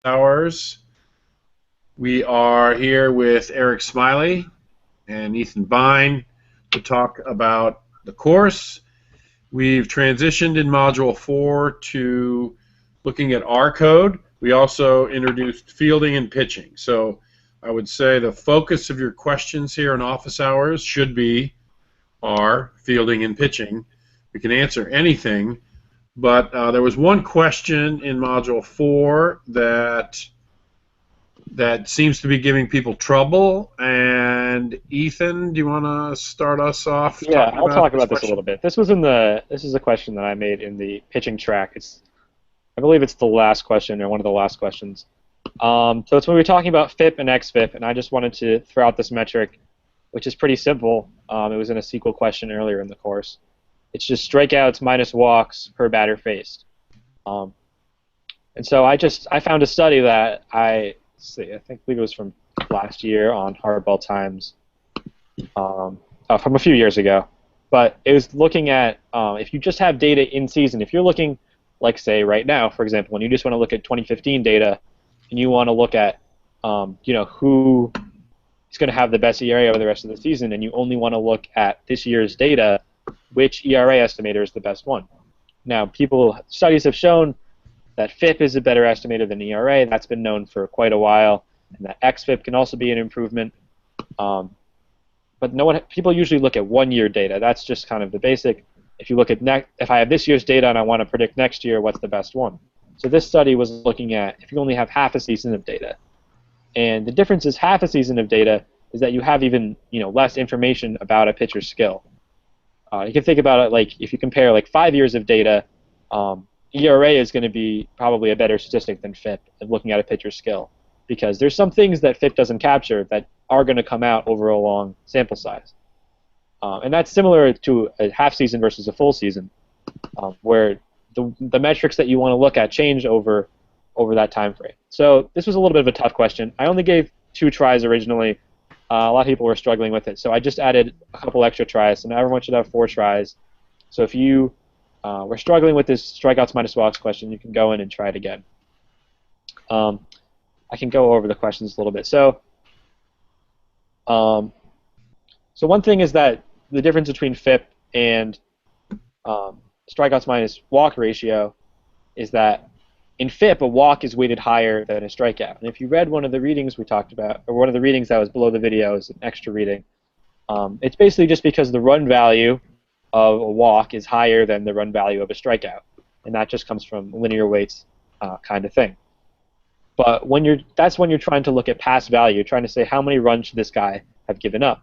Hours. We are here with Eric Smiley and Ethan Vine to talk about the course. We've transitioned in Module 4 to looking at R code. We also introduced fielding and pitching. So I would say the focus of your questions here in office hours should be R, fielding and pitching. We can answer anything, but there was one question in Module 4 that seems to be giving people trouble. And Ethan, do you want to start us off? Yeah, I'll talk about this a little bit. This is a question that I made in the pitching track. I believe it's the last question or one of the last questions. So it's when we were talking about FIP and XFIP, and I just wanted to throw out this metric, which is pretty simple. It was in a SQL question earlier in the course. It's just strikeouts minus walks per batter faced. And so I found a study that I believe it was from last year on Hardball Times, from a few years ago. But it was looking at if you just have data in season, if you're looking, like say right now, for example, when you just want to look at 2015 data, and you want to look at who is going to have the best ERA over the rest of the season, and you only want to look at this year's data, which ERA estimator is the best one? Now, studies have shown that FIP is a better estimator than ERA. That's been known for quite a while, and that XFIP can also be an improvement. But people usually look at one-year data. That's just kind of the basic. If you look at if I have this year's data and I want to predict next year, what's the best one? So this study was looking at if you only have half a season of data, and the difference is half a season of data is that you have even less information about a pitcher's skill. You can think about it like if you compare like 5 years of data. ERA is going to be probably a better statistic than FIP at looking at a pitcher's skill, because there's some things that FIP doesn't capture that are going to come out over a long sample size. And that's similar to a half season versus a full season, where the metrics that you want to look at change over that time frame. So this was a little bit of a tough question. I only gave 2 tries originally. A lot of people were struggling with it, so I just added a couple extra tries. So now everyone should have 4 tries. So if you we're struggling with this strikeouts minus walks question, you can go in and try it again. I can go over the questions a little bit. So one thing is that the difference between FIP and strikeouts minus walk ratio is that in FIP, a walk is weighted higher than a strikeout. And if you read one of the readings we talked about, or one of the readings that was below the video is an extra reading, it's basically just because the run value of a walk is higher than the run value of a strikeout, and that just comes from linear weights kind of thing. But that's when you're trying to look at past value. You're trying to say how many runs should this guy have given up.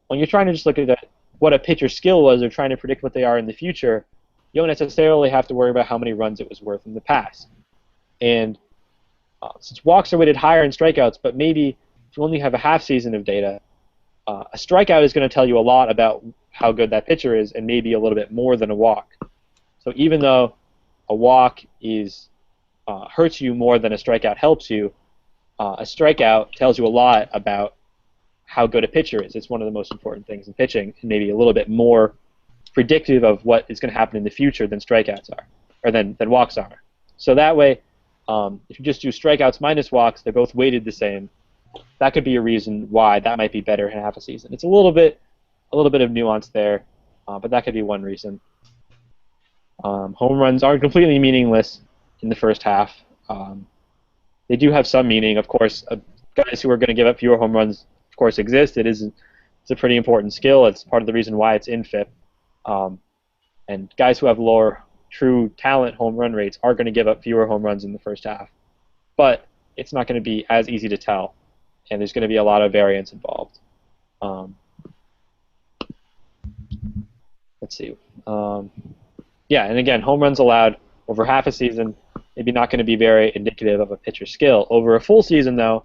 When you're trying to just look at what a pitcher's skill was, or trying to predict what they are in the future, you don't necessarily have to worry about how many runs it was worth in the past. And since walks are weighted higher in strikeouts, but maybe if you only have a half season of data, a strikeout is going to tell you a lot about how good that pitcher is, and maybe a little bit more than a walk. So even though a walk hurts you more than a strikeout helps you, a strikeout tells you a lot about how good a pitcher is. It's one of the most important things in pitching, and maybe a little bit more predictive of what is going to happen in the future than strikeouts are, or than walks are. So that way, if you just do strikeouts minus walks, they're both weighted the same. That could be a reason why that might be better in half a season. It's a little bit of nuance there, but that could be one reason. Home runs aren't completely meaningless in the first half. They do have some meaning, of course. Guys who are going to give up fewer home runs, of course, exist. It's a pretty important skill. It's part of the reason why it's in FIP. And guys who have lower true talent home run rates are going to give up fewer home runs in the first half. But it's not going to be as easy to tell, and there's going to be a lot of variance involved. Let's see. Yeah, and again, home runs allowed over half a season, maybe not going to be very indicative of a pitcher's skill. Over a full season, though,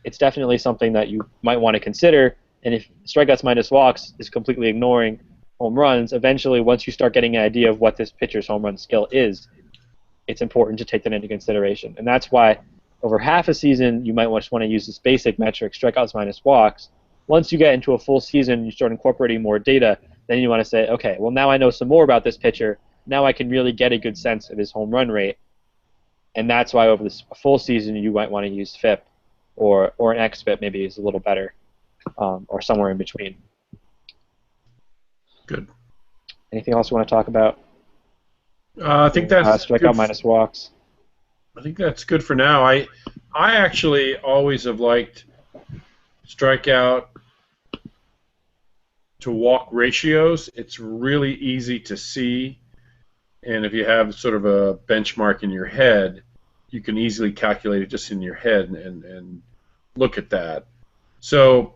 it's definitely something that you might want to consider. And if strikeouts minus walks is completely ignoring home runs, eventually, once you start getting an idea of what this pitcher's home run skill is, it's important to take that into consideration. And that's why over half a season, you might just want to use this basic metric, strikeouts minus walks. Once you get into a full season, you start incorporating more data, then you want to say, okay, well, now I know some more about this pitcher. Now I can really get a good sense of his home run rate. and that's why over this full season you might want to use FIP, or an XFIP maybe is a little better, or somewhere in between. Good. Anything else you want to talk about? I think that's strikeout minus walks. I think that's good for now. I actually always have liked strikeout to walk ratios. It's really easy to see, and if you have sort of a benchmark in your head, you can easily calculate it just in your head and look at that. So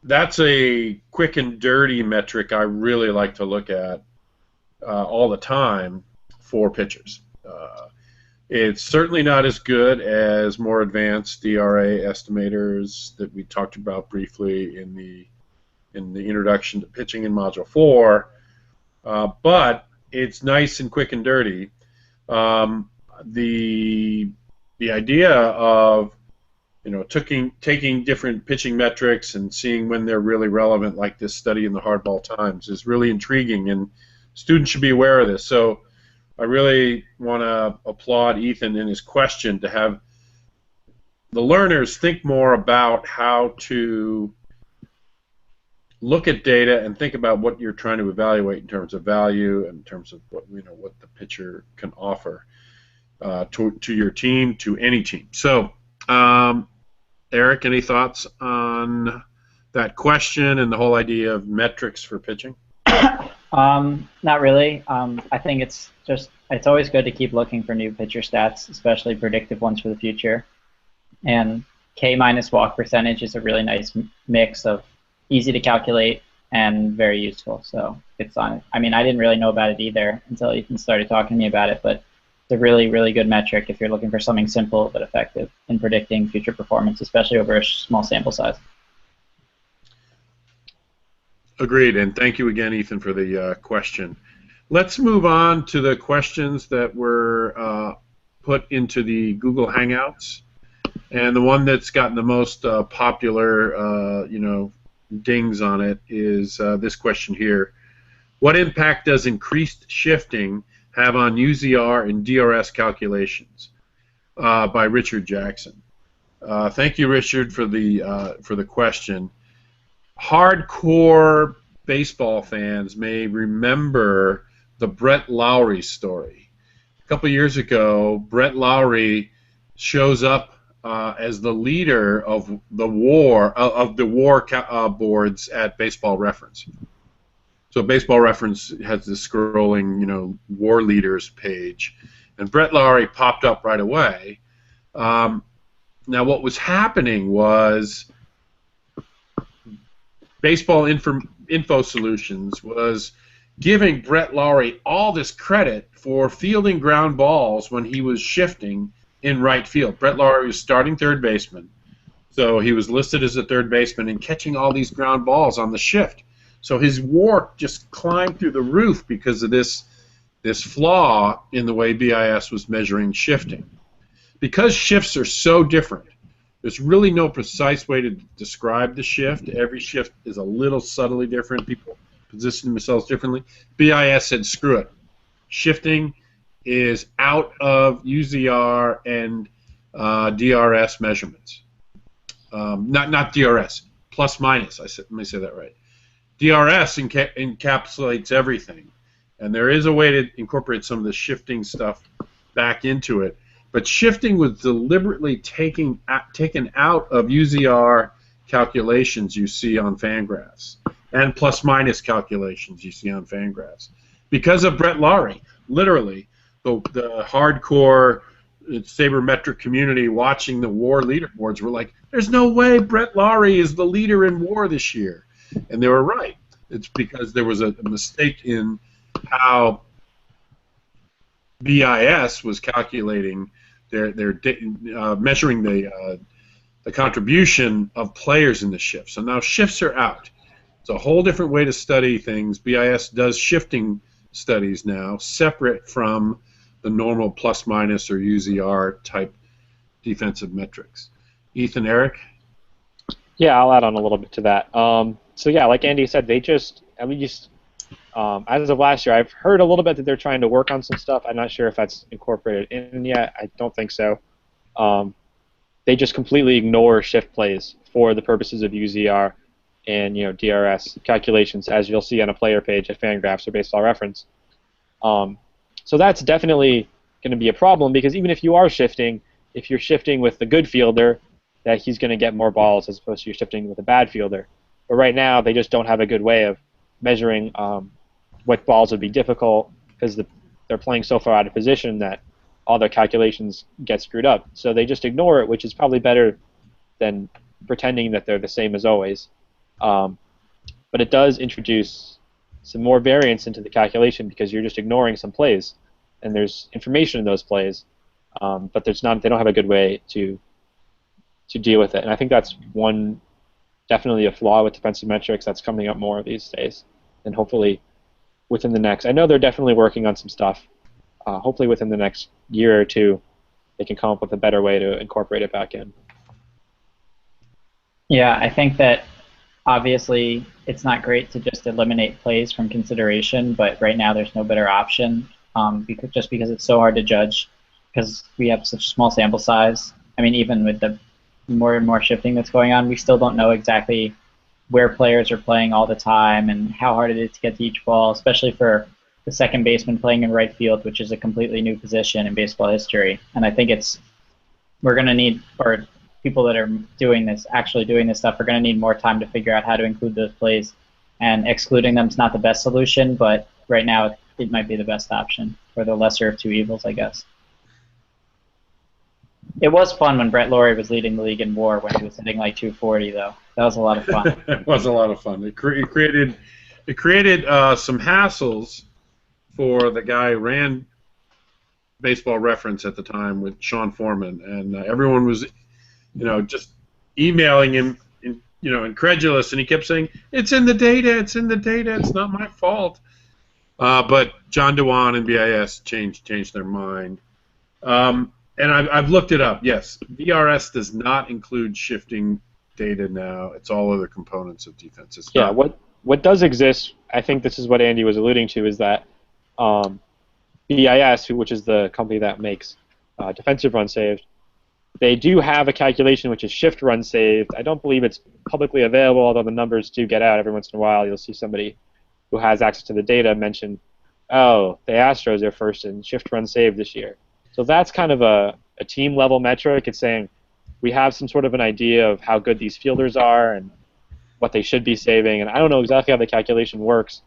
that's a quick and dirty metric I really like to look at all the time for pitchers. It's certainly not as good as more advanced DRA estimators that we talked about briefly in the introduction to pitching in Module 4, but it's nice and quick and dirty. The idea of taking different pitching metrics and seeing when they're really relevant, like this study in the Hardball Times, is really intriguing, and students should be aware of this. So I really want to applaud Ethan in his question to have the learners think more about how to look at data and think about what you're trying to evaluate in terms of value and in terms of what the pitcher can offer to your team, to any team. So, Eric, any thoughts on that question and the whole idea of metrics for pitching? Not really. I think it's always good to keep looking for new pitcher stats, especially predictive ones for the future. And K minus walk percentage is a really nice mix of easy to calculate and very useful. So it's on it. I mean, I didn't really know about it either until Ethan started talking to me about it, but it's a really, really good metric if you're looking for something simple but effective in predicting future performance, especially over a small sample size. Agreed, and thank you again, Ethan, for the question. Let's move on to the questions that were put into the Google Hangouts, and the one that's gotten the most popular, dings on it is this question here: what impact does increased shifting have on UZR and DRS calculations? By Richard Jackson. Thank you, Richard, for the question. Hardcore baseball fans may remember the Brett Lowry story. A couple years ago, Brett Lowry shows up as the leader of the WAR boards at Baseball Reference. So Baseball Reference has this scrolling, WAR leaders page, and Brett Lowry popped up right away. Now, what was happening was Baseball Info Solutions was giving Brett Lowry all this credit for fielding ground balls when he was shifting in right field. Brett Lowry was starting third baseman, so he was listed as a third baseman and catching all these ground balls on the shift. So his WAR just climbed through the roof because of this flaw in the way BIS was measuring shifting. Because shifts are so different, there's really no precise way to describe the shift. Every shift is a little subtly different. People position themselves differently. BIS said, screw it. Shifting is out of UZR and DRS measurements. Not DRS, plus minus. Let me say that right. DRS encapsulates everything, and there is a way to incorporate some of the shifting stuff back into it. But shifting was deliberately taken out of UZR calculations you see on Fangraphs and plus-minus calculations you see on Fangraphs. Because of Brett Lowry, literally, the hardcore sabermetric community watching the WAR leaderboards were like, there's no way Brett Lowry is the leader in WAR this year. And they were right. It's because there was a mistake in how BIS was calculating measuring the contribution of players in the shift. So now shifts are out. It's a whole different way to study things. BIS does shifting studies now, separate from the normal plus-minus or UZR type defensive metrics. Ethan, Eric? Yeah, I'll add on a little bit to that. So yeah, like Andy said, As of last year, I've heard a little bit that they're trying to work on some stuff. I'm not sure if that's incorporated in yet. I don't think so. They just completely ignore shift plays for the purposes of UZR and DRS calculations, as you'll see on a player page at Fangraphs or Baseball Reference. So that's definitely going to be a problem, because even if you are shifting, if you're shifting with the good fielder, that he's going to get more balls as opposed to you shifting with a bad fielder. But right now, they just don't have a good way of measuring what balls would be difficult, because they're playing so far out of position that all their calculations get screwed up. So they just ignore it, which is probably better than pretending that they're the same as always. But it does introduce some more variance into the calculation, because you're just ignoring some plays, and there's information in those plays, but they don't have a good way to deal with it. And I think that's definitely a flaw with defensive metrics that's coming up more these days. And hopefully within the next, I know they're definitely working on some stuff. Hopefully within the next year or two, they can come up with a better way to incorporate it back in. Yeah, I think that obviously it's not great to just eliminate plays from consideration, but right now there's no better option, because it's so hard to judge, because we have such a small sample size. I mean, even with the more and more shifting that's going on, we still don't know exactly where players are playing all the time and how hard it is to get to each ball, especially for the second baseman playing in right field, which is a completely new position in baseball history. And I think we're going to need, or people that are actually doing this stuff, are going to need more time to figure out how to include those plays. And excluding them is not the best solution, but right now it might be the best option, or the lesser of two evils, I guess. It was fun when Brett Laurie was leading the league in WAR when he was hitting like 240, though. That was a lot of fun. It was a lot of fun. It created some hassles for the guy who ran Baseball Reference at the time with Sean Foreman, and everyone was, just emailing him, incredulous, and he kept saying, "It's in the data. It's in the data. It's not my fault." But John Dewan and BIS changed their mind. And I've looked it up. Yes, VRS does not include shifting data now. It's all other components of defense. What does exist, I think this is what Andy was alluding to, is that BIS, which is the company that makes defensive run saved, they do have a calculation which is shift run saved. I don't believe it's publicly available, although the numbers do get out every once in a while. You'll see somebody who has access to the data mention, oh, the Astros are first in shift run saved this year. So that's kind of a team-level metric. It's saying we have some sort of an idea of how good these fielders are and what they should be saving. And I don't know exactly how the calculation works,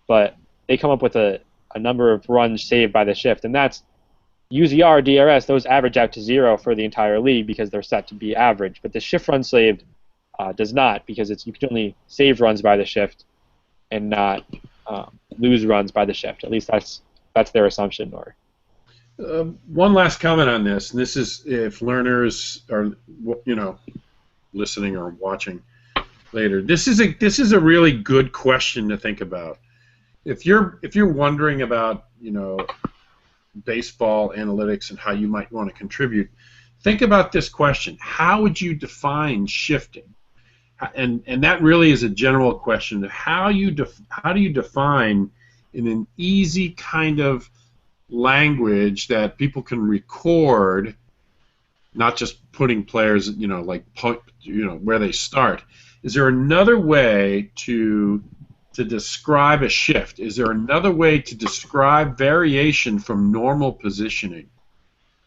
but they come up with a number of runs saved by the shift. And that's UZR, DRS, those average out to 0 for the entire league because they're set to be average. But the shift run saved does not, because you can only save runs by the shift and not lose runs by the shift. At least that's their assumption. One last comment on this, and this is if learners are, listening or watching later. This is a really good question to think about. If you're wondering about baseball analytics and how you might want to contribute, think about this question: how would you define shifting? And that really is a general question. How do you define in an easy kind of language that people can record, not just putting players, where they start. Is there another way to describe a shift? Is there another way to describe variation from normal positioning?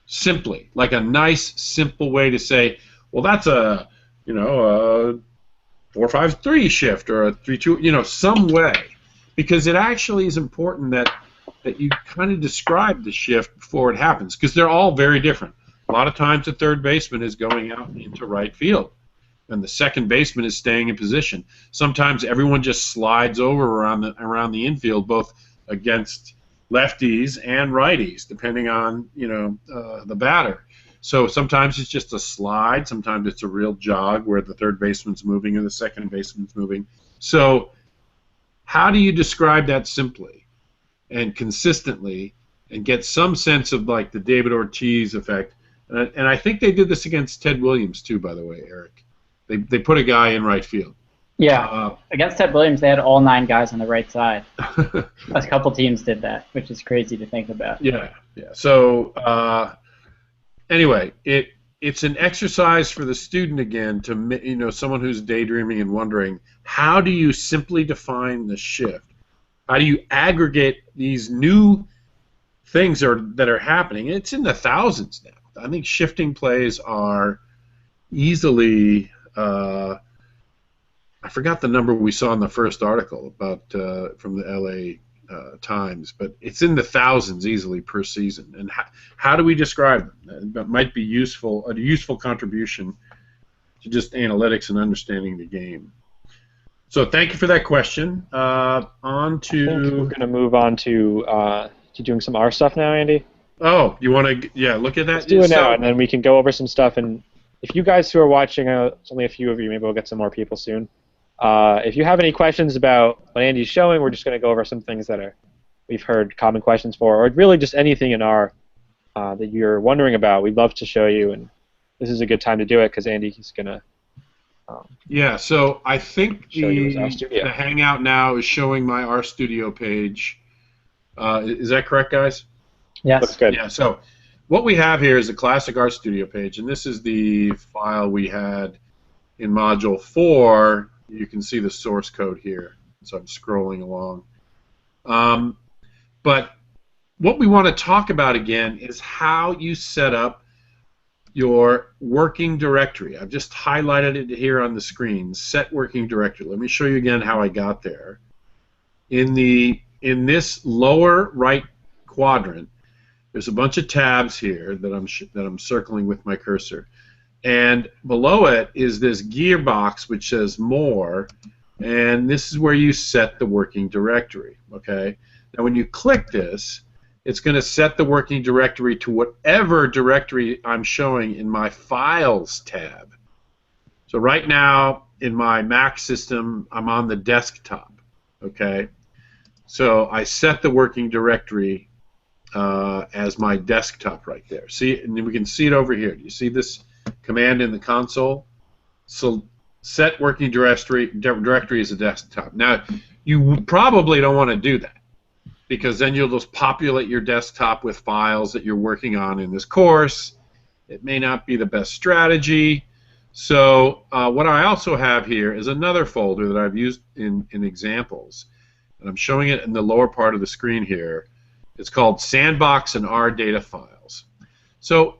Simply, like a nice, simple way to say, well, that's a 4-5-3 shift or a 3-2, some way, because it actually is important that you kind of describe the shift before it happens, because they're all very different. A lot of times the third baseman is going out into right field, and the second baseman is staying in position. Sometimes everyone just slides over around the infield, both against lefties and righties, depending on the batter. So sometimes it's just a slide, sometimes it's a real jog where the third baseman's moving and the second baseman's moving. So how do you describe that simply and consistently, and get some sense of like the David Ortiz effect? And I think they did this against Ted Williams too, by the way, Eric. They put a guy in right field. Yeah. Against Ted Williams, they had all 9 guys on the right side. A couple teams did that, which is crazy to think about. Yeah. So anyway, it's an exercise for the student again to someone who's daydreaming and wondering, how do you simply define the shift? How do you aggregate these new things that are happening? It's in the thousands now. I think shifting plays are easily. I forgot the number we saw in the first article about from the LA Times, but it's in the thousands easily per season. And how do we describe them? That might be a useful contribution to just analytics and understanding the game. So thank you for that question. On to. I think we're going to move on to doing some R stuff now, Andy. Oh, you want to look at that? Let's do it now, and then we can go over some stuff. And if you guys who are watching, it's only a few of you, maybe we'll get some more people soon. If you have any questions about what Andy's showing, we're just going to go over some things that we've heard common questions for, or really just anything in R that you're wondering about. We'd love to show you, and this is a good time to do it because Andy's going to. So I think the Hangout now is showing my RStudio page. Is that correct, guys? Yes. Looks good. Yeah. So what we have here is a classic RStudio page, and this is the file we had in Module 4. You can see the source code here. So I'm scrolling along. But what we want to talk about again is how you set up your working directory. I've just highlighted it here on the screen. Set working directory. Let me show you again how I got there. In this lower right quadrant, there's a bunch of tabs here that I'm circling with my cursor. And below it is this gearbox which says More, and this is where you set the working directory. Okay. Now when you click this, it's going to set the working directory to whatever directory I'm showing in my Files tab. So right now in my Mac system, I'm on the desktop. Okay. So I set the working directory as my desktop right there. See, and we can see it over here. Do you see this command in the console? So set working directory as a desktop. Now, you probably don't want to do that, because then you'll just populate your desktop with files that you're working on in this course. It may not be the best strategy. So what I also have here is another folder that I've used in examples, and I'm showing it in the lower part of the screen here. It's called Sandbox and R Data Files. So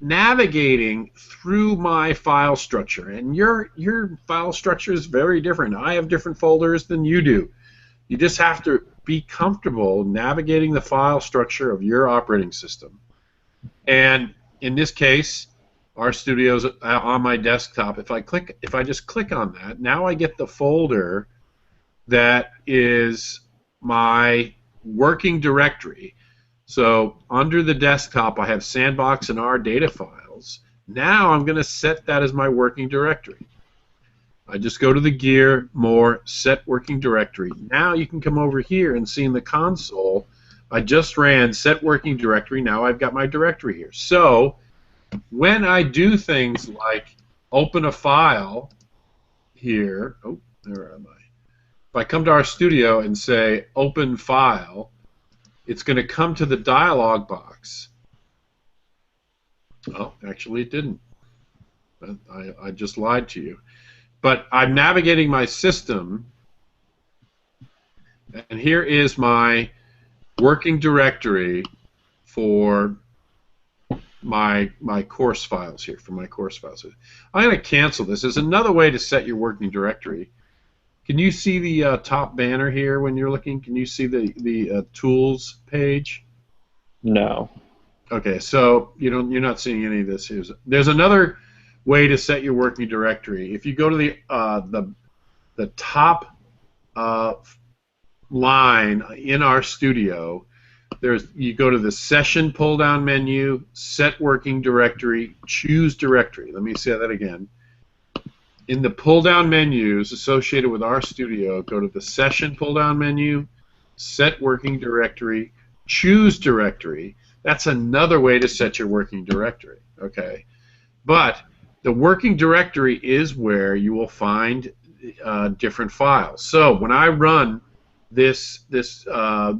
navigating through my file structure, and your file structure is very different. I have different folders than you do. You just have to be comfortable navigating the file structure of your operating system. And in this case, RStudio's on my desktop. If I just click on that, now I get the folder that is my working directory. So under the desktop, I have Sandbox and R data files. Now I'm going to set that as my working directory. I just go to the gear, More, Set Working Directory. Now you can come over here and see in the console, I just ran Set Working Directory. Now I've got my directory here. So when I do things like open a file here, oh, where am I? If I come to RStudio and say Open File, it's going to come to the dialog box. Oh, actually it didn't. I just lied to you. But I'm navigating my system, and here is my working directory for my course files here, for my course files. I'm going to cancel this. There's another way to set your working directory. Can you see the top banner here when you're looking? Can you see the tools page? No. Okay, so you're not seeing any of this. There's another way to set your working directory. If you go to the top line in RStudio, you go to the Session pull-down menu, Set Working Directory, Choose Directory. Let me say that again. In the pull-down menus associated with RStudio, go to the Session pull-down menu, Set Working Directory, Choose Directory. That's another way to set your working directory. Okay, but the working directory is where you will find different files. So when I run this R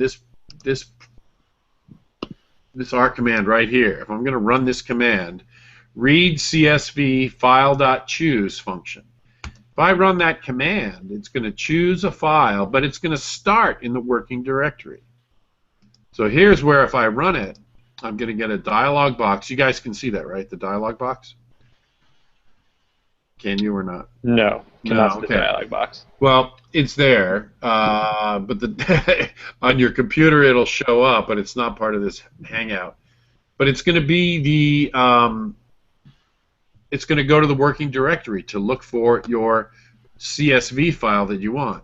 command right here, if I'm going to run this command, read CSV file.choose function. If I run that command, it's going to choose a file, but it's going to start in the working directory. So here's where if I run it, I'm going to get a dialog box. You guys can see that, right? The dialog box? Can you or not? No, cannot see okay. the dialog box. Well, it's there, but on your computer it'll show up, but it's not part of this Hangout. But it's going to be it's going to go to the working directory to look for your CSV file that you want.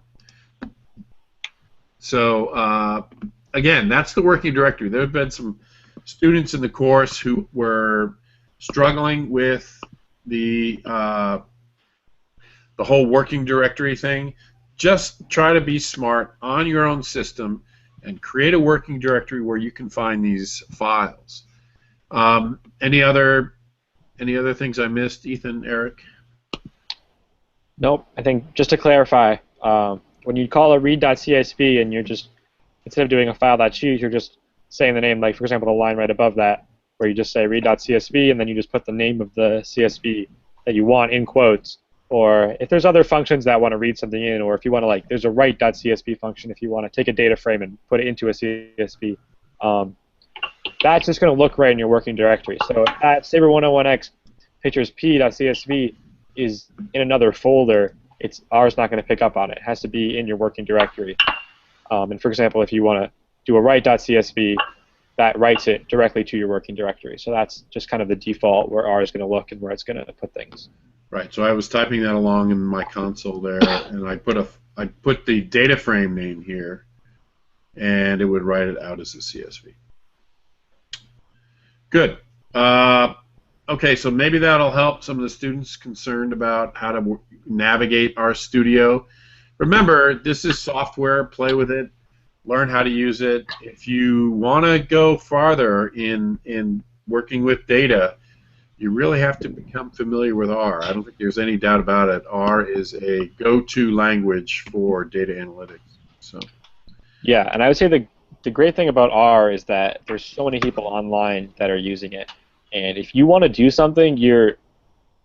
So again, that's the working directory. There have been some students in the course who were struggling with the whole working directory thing. Just try to be smart on your own system and create a working directory where you can find these files. Any other things I missed, Ethan, Eric? Nope. I think just to clarify, when you call a read.csv and you're just, instead of doing a file.choose, you're just saying the name, like for example the line right above that, where you just say read.csv and then you just put the name of the CSV that you want in quotes. Or if there's other functions that want to read something in, or if you want to, like, there's a write.csv function if you want to take a data frame and put it into a CSV. That's just going to look right in your working directory. So if that SABR101x pictures p.csv is in another folder, R's not going to pick up on it. It has to be in your working directory. And for example, if you want to do a write.csv, that writes it directly to your working directory. So that's just kind of the default where R is going to look and where it's going to put things. Right. So I was typing that along in my console there, and I put the data frame name here, and it would write it out as a CSV. Good. Okay, so maybe that'll help some of the students concerned about how to navigate RStudio. Remember, this is software. Play with it. Learn how to use it. If you want to go farther in working with data, you really have to become familiar with R. I don't think there's any doubt about it. R is a go-to language for data analytics. So. Yeah, and I would say the great thing about R is that there's so many people online that are using it. And if you want to do something, even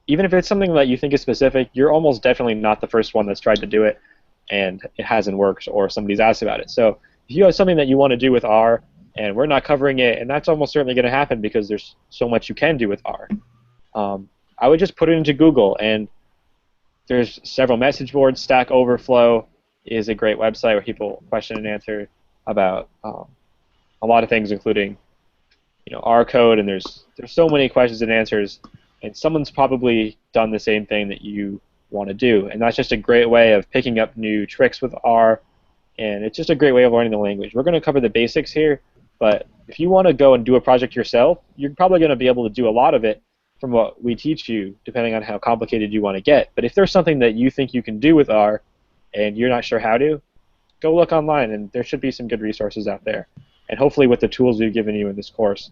if it's something that you think is specific, you're almost definitely not the first one that's tried to do it and it hasn't worked or somebody's asked about it. So if you have something that you want to do with R and we're not covering it, and that's almost certainly going to happen because there's so much you can do with R, I would just put it into Google, and there's several message boards. Stack Overflow is a great website where people question and answer about a lot of things, including R code, and there's so many questions and answers, and someone's probably done the same thing that you want to do, and that's just a great way of picking up new tricks with R, and it's just a great way of learning the language. We're going to cover the basics here, but if you want to go and do a project yourself, you're probably going to be able to do a lot of it from what we teach you, depending on how complicated you want to get. But if there's something that you think you can do with R and you're not sure how to, go look online, and there should be some good resources out there. And hopefully with the tools we've given you in this course,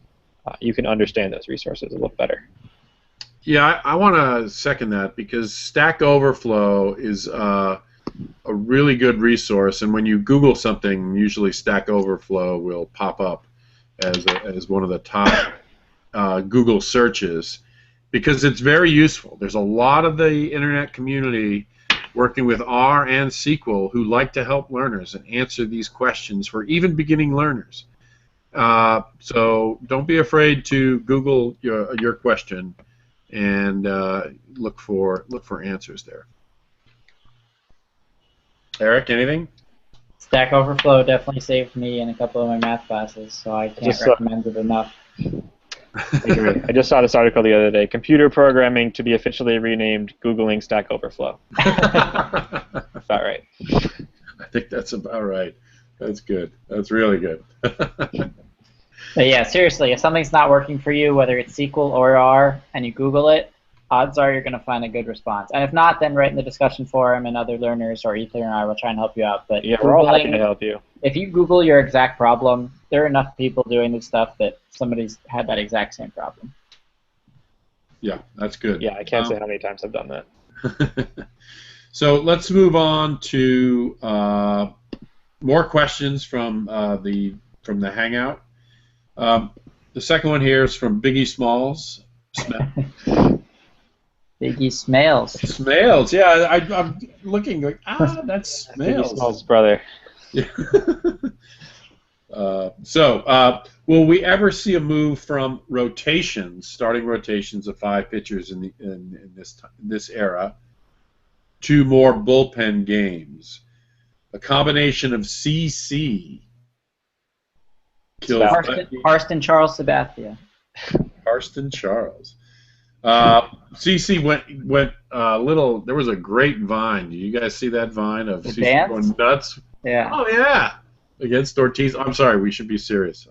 you can understand those resources a little better. Yeah, I want to second that, because Stack Overflow is a really good resource, and when you Google something, usually Stack Overflow will pop up as one of the top Google searches, because it's very useful. There's a lot of the internet community working with R and SQL who like to help learners and answer these questions for even beginning learners. So don't be afraid to Google your question and look for answers there. Eric, anything? Stack Overflow definitely saved me in a couple of my math classes, so I can't recommend it enough. I just saw this article the other day. Computer programming to be officially renamed Googling Stack Overflow. About right. I think that's about right. That's good. That's really good. But yeah, seriously, if something's not working for you, whether it's SQL or R, and you Google it, odds are you're going to find a good response. And if not, then write in the discussion forum, and other learners or Ethan and I will try and help you out. But yeah, we're all happy to help you. If you Google your exact problem, there are enough people doing this stuff that somebody's had that exact same problem. Yeah, that's good. Yeah, I can't say how many times I've done that. So let's move on to more questions from the Hangout. The second one here is from Biggie Smalls. Biggie Smales. Smales, yeah. I'm looking like, that's Biggie Smales. Smalls' brother. Yeah. Will we ever see a move from starting rotations of 5 pitchers in this era, to more bullpen games? A combination of CC kills Harston Charles Sabathia. Harston Charles. CC went little. There was a great vine. Do you guys see that vine of CC going nuts? Yeah. Oh yeah. Against Ortiz. I'm sorry. We should be serious.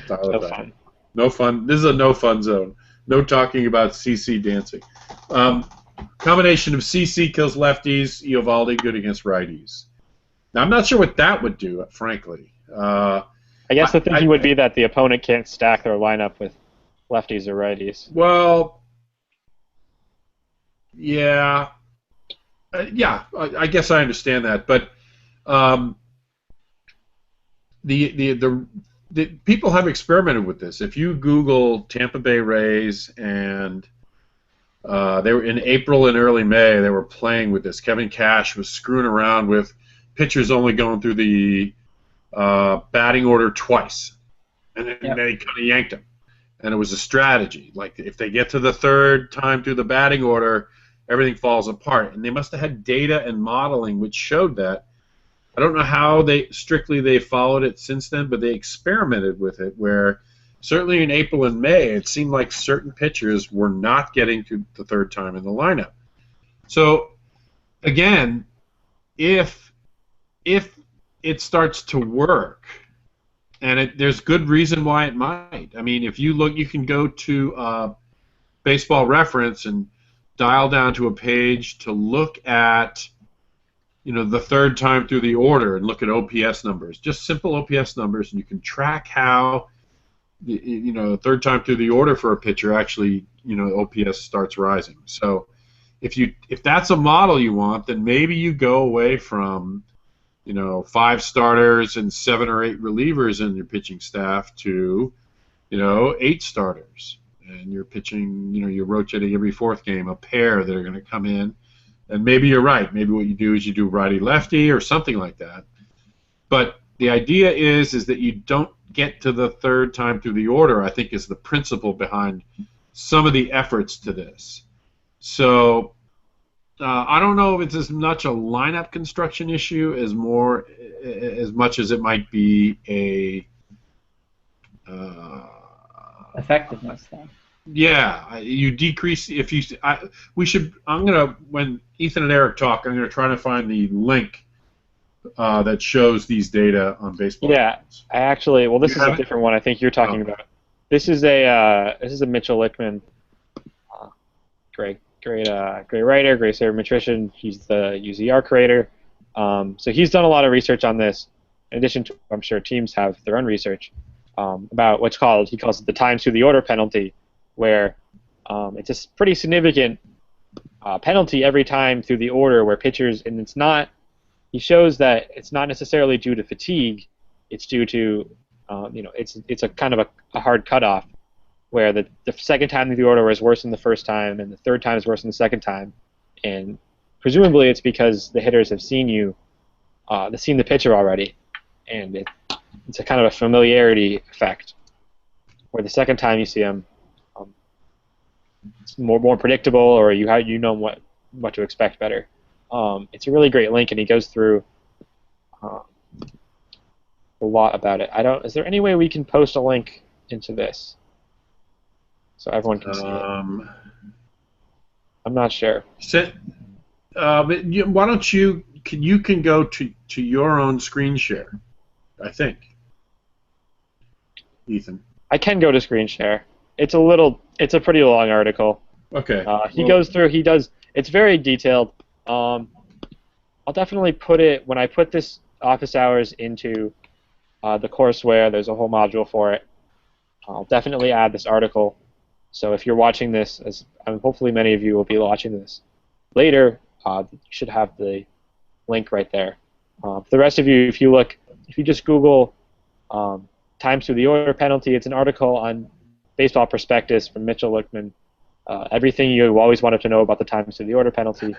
No fun. No fun. This is a no fun zone. No talking about CC dancing. Combination of CC kills lefties. Eovaldi good against righties. Now I'm not sure what that would do, frankly. I guess the thinking would be that the opponent can't stack their lineup with lefties or righties. Well, yeah, I guess I understand that, but the people have experimented with this. If you Google Tampa Bay Rays, and they were in April and early May, they were playing with this. Kevin Cash was screwing around with pitchers only going through the batting order twice, and then they kind of yanked them. And it was a strategy. Like, if they get to the third time through the batting order, everything falls apart. And they must have had data and modeling which showed that. I don't know how strictly they followed it since then, but they experimented with it, where certainly in April and May, it seemed like certain pitchers were not getting to the third time in the lineup. So, again, if it starts to work, and there's good reason why it might. I mean, if you look, you can go to Baseball Reference and dial down to a page to look at, the third time through the order, and look at OPS numbers, just simple OPS numbers, and you can track how, the third time through the order for a pitcher actually, OPS starts rising. So, if that's a model you want, then maybe you go away from 5 starters and 7 or 8 relievers in your pitching staff to, 8 starters. And you're pitching, you're rotating every 4th game, a pair that are going to come in. And maybe you're right. Maybe what you do is you do righty-lefty or something like that. But the idea is that you don't get to the third time through the order, I think, is the principle behind some of the efforts to this. So, I don't know if it's as much a lineup construction issue as much as it might be a effectiveness thing. Yeah, you decrease if you. When Ethan and Eric talk, I'm gonna try to find the link that shows these data on baseball. Yeah, I actually. Well, this is a different one. I think you're talking about. This is a Mitchell Lickman. Great writer, great sabermetrician. He's the UZR creator. So he's done a lot of research on this. In addition to, I'm sure teams have their own research about he calls it the times through the order penalty, where it's a pretty significant penalty every time through the order where pitchers, and it's not. He shows that it's not necessarily due to fatigue. It's due to, it's a kind of a hard cutoff, where the second time through the order is worse than the first time, and the third time is worse than the second time, and presumably it's because the hitters have seen the pitcher already, and it's a kind of a familiarity effect, where the second time you see him, it's more predictable, or you know what to expect better. It's a really great link, and he goes through a lot about it. Is there any way we can post a link into this? So everyone can see it. I'm not sure. Why don't you can go to your own screen share, I think. Ethan. I can go to screen share. It's a pretty long article. Okay. He goes through. It's very detailed. I'll definitely put it when I put this office hours into the courseware. There's a whole module for it. I'll definitely add this article. So if you're watching this, hopefully many of you will be watching this later, You should have the link right there. For the rest of you, if you just Google times through the order penalty, it's an article on Baseball Prospectus from Mitchell Lichtman. Everything you always wanted to know about the times through the order penalty.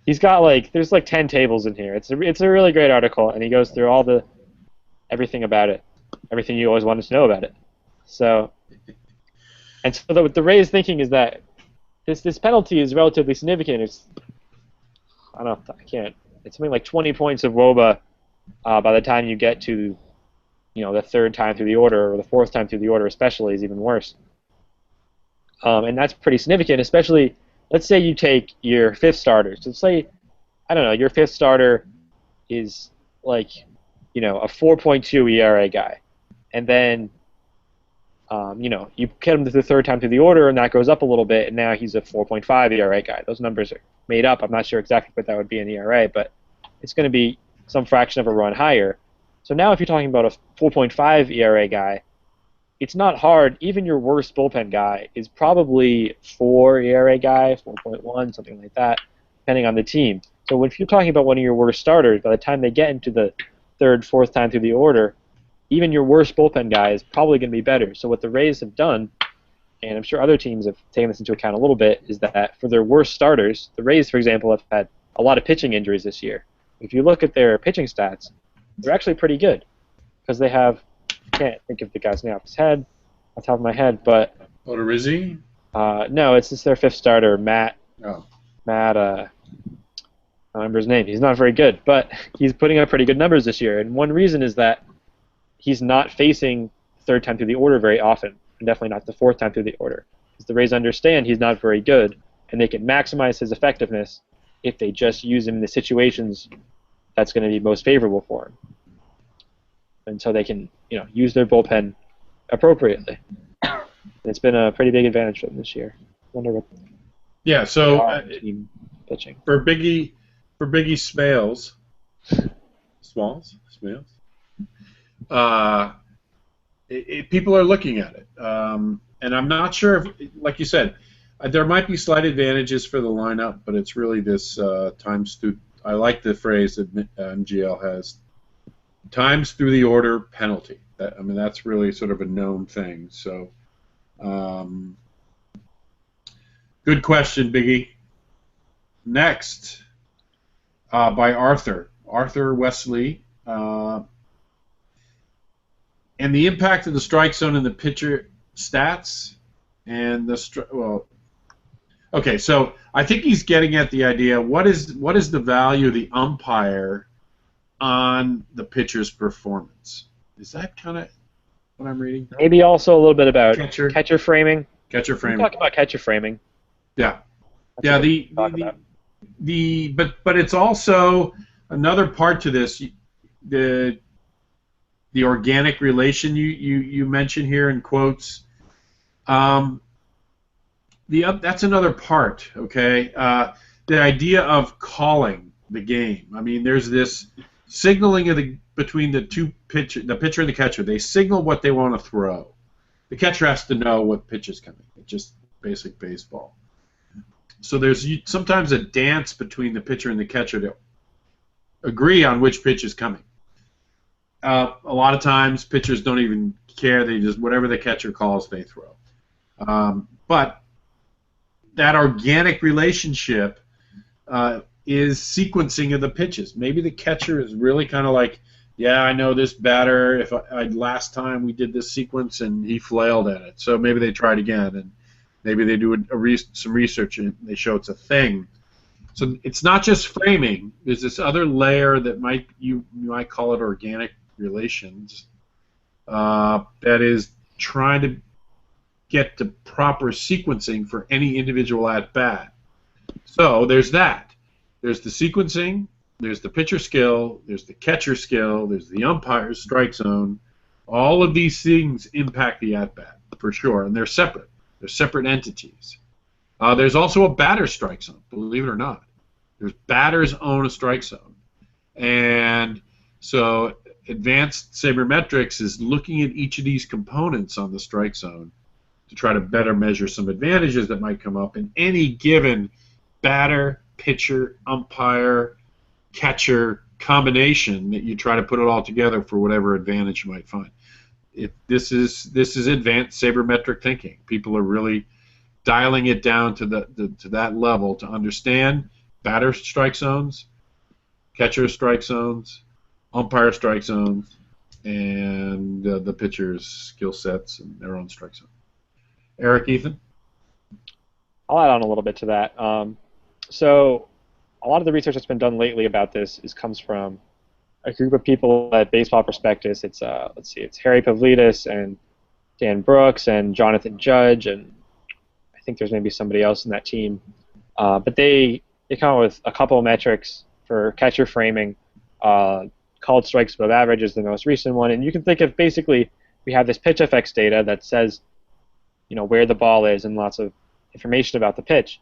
He's got there's 10 tables in here. It's a really great article, and he goes through everything about it, everything you always wanted to know about it. So the Rays' thinking is that this penalty is relatively significant. It's It's something like 20 points of WOBA by the time you get to the third time through the order, or the fourth time through the order especially is even worse. And that's pretty significant, especially, let's say you take your fifth starter. So let's say, your fifth starter is a 4.2 ERA guy. And then, you get him to the third time through the order, and that goes up a little bit, and now he's a 4.5 ERA guy. Those numbers are made up. I'm not sure exactly what that would be in ERA, but it's going to be some fraction of a run higher. So now if you're talking about a 4.5 ERA guy, it's not hard. Even your worst bullpen guy is probably 4 ERA guy, 4.1, something like that, depending on the team. So if you're talking about one of your worst starters, by the time they get into the third, fourth time through the order, even your worst bullpen guy is probably going to be better. So what the Rays have done, and I'm sure other teams have taken this into account a little bit, is that for their worst starters, the Rays, for example, have had a lot of pitching injuries this year. If you look at their pitching stats, they're actually pretty good, because they have, I can't think of the guy's name off the top of my head, but Odorizzi? No, it's just their fifth starter, Matt. Oh. Matt, I don't remember his name. He's not very good, but he's putting up pretty good numbers this year. And one reason is that he's not facing third time through the order very often, and definitely not the fourth time through the order. Because the Rays understand he's not very good, and they can maximize his effectiveness if they just use him in the situations that's going to be most favorable for him. And so they can, use their bullpen appropriately. And it's been a pretty big advantage for them this year. I wonder what. Yeah. So team pitching for Biggie Smales, people are looking at it, and I'm not sure if, like you said, there might be slight advantages for the lineup, but it's really this times through. I like the phrase that MGL has, times through the order penalty. That's really sort of a known thing. So, good question, Biggie. Next, by Arthur Wesley, and the impact of the strike zone in the pitcher stats and the okay, so I think he's getting at the idea, what is the value of the umpire on the pitcher's performance? Is that kind of what I'm reading? Maybe also a little bit about catcher framing. Catcher framing. Talk about catcher framing. Yeah. That's but it's also another part to this, the organic relation you mentioned here in quotes. That's another part, okay? The idea of calling the game. There's this signaling between the pitcher and the catcher. They signal what they want to throw. The catcher has to know what pitch is coming. It's just basic baseball. So there's sometimes a dance between the pitcher and the catcher to agree on which pitch is coming. A lot of times pitchers don't even care. They just, whatever the catcher calls, they throw. But that organic relationship is sequencing of the pitches. Maybe the catcher is really kind of like, yeah, I know this batter. Last time we did this sequence and he flailed at it, so maybe they try it again, and maybe they do some research and they show it's a thing. So it's not just framing. There's this other layer that you might call it organic relations, that is trying to get the proper sequencing for any individual at bat. So there's that. There's the sequencing. There's the pitcher skill. There's the catcher skill. There's the umpire's strike zone. All of these things impact the at bat for sure, and they're separate. They're separate entities. There's also a batter's strike zone, believe it or not. There's batters own a strike zone. And so advanced sabermetrics is looking at each of these components on the strike zone to try to better measure some advantages that might come up in any given batter, pitcher, umpire, catcher combination that you try to put it all together for whatever advantage you might find. This is advanced sabermetric thinking. People are really dialing it down to that level to understand batter strike zones, catcher strike zones, umpire strike zones, and the pitcher's skill sets and their own strike zone. Eric, Ethan? I'll add on a little bit to that. So a lot of the research that's been done lately about this comes from a group of people at Baseball Prospectus. It's it's Harry Pavlidis and Dan Brooks and Jonathan Judge, and I think there's maybe somebody else in that team. But they come up with a couple of metrics for catcher framing. Called strikes above average is the most recent one, and you can think of basically we have this pitch FX data that says, where the ball is and lots of information about the pitch,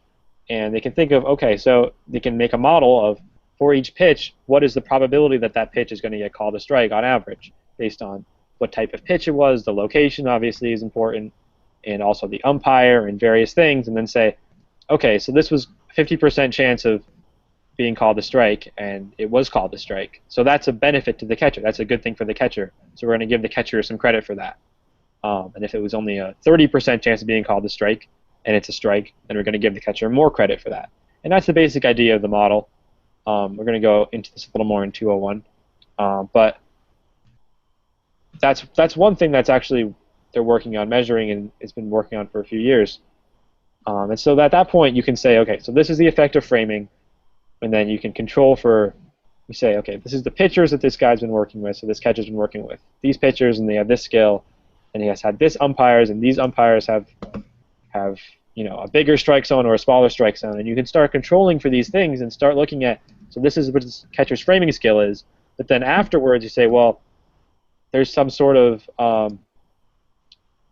and they can think of, okay, so they can make a model of, for each pitch, what is the probability that that pitch is going to get called a strike on average, based on what type of pitch it was, the location obviously is important, and also the umpire and various things, and then say, okay, so this was 50% chance of being called a strike, and it was called a strike. So that's a benefit to the catcher. That's a good thing for the catcher. So we're going to give the catcher some credit for that. And if it was only a 30% chance of being called a strike, and it's a strike, then we're going to give the catcher more credit for that. And that's the basic idea of the model. We're going to go into this a little more in 201. But that's one thing that's actually they're working on measuring, and it's been working on for a few years. And so at that point, you can say, okay, so this is the effect of framing, and then you can control for, you say, okay, this is the pitchers that this guy's been working with, so this catcher's been working with these pitchers, and they have this skill, and he has had this umpires, and these umpires have a bigger strike zone or a smaller strike zone, and you can start controlling for these things and start looking at, so this is what this catcher's framing skill is, but then afterwards you say, well, there's some sort of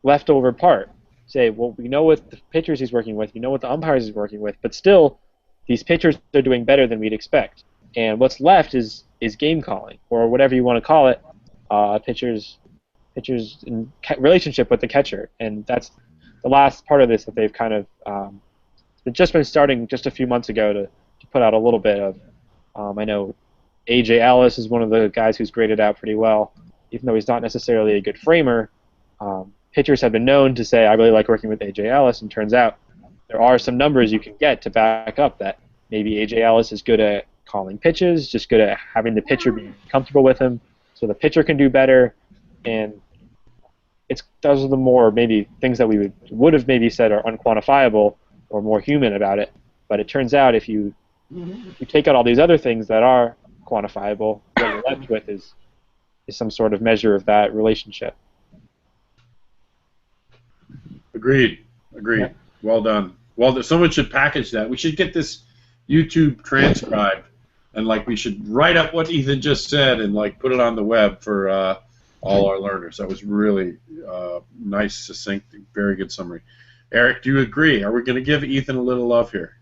leftover part. Say, well, we know what the pitchers he's working with, we know what the umpires he's working with, but still, these pitchers are doing better than we'd expect. And what's left is game calling, or whatever you want to call it, pitchers in relationship with the catcher. And that's the last part of this that they've kind of just been starting just a few months ago to put out a little bit of. I know A.J. Ellis is one of the guys who's graded out pretty well, even though he's not necessarily a good framer. Pitchers have been known to say, I really like working with A.J. Ellis, and turns out there are some numbers you can get to back up that maybe A.J. Ellis is good at calling pitches, just good at having the pitcher be comfortable with him, so the pitcher can do better. And those are the more maybe things that we would have maybe said are unquantifiable or more human about it. But it turns out if you take out all these other things that are quantifiable, what you're left with is some sort of measure of that relationship. Agreed. Yeah. Well done. Well, someone should package that. We should get this YouTube transcribed, and we should write up what Ethan just said and put it on the web for all our learners. That was really nice, succinct, very good summary. Eric, do you agree? Are we going to give Ethan a little love here?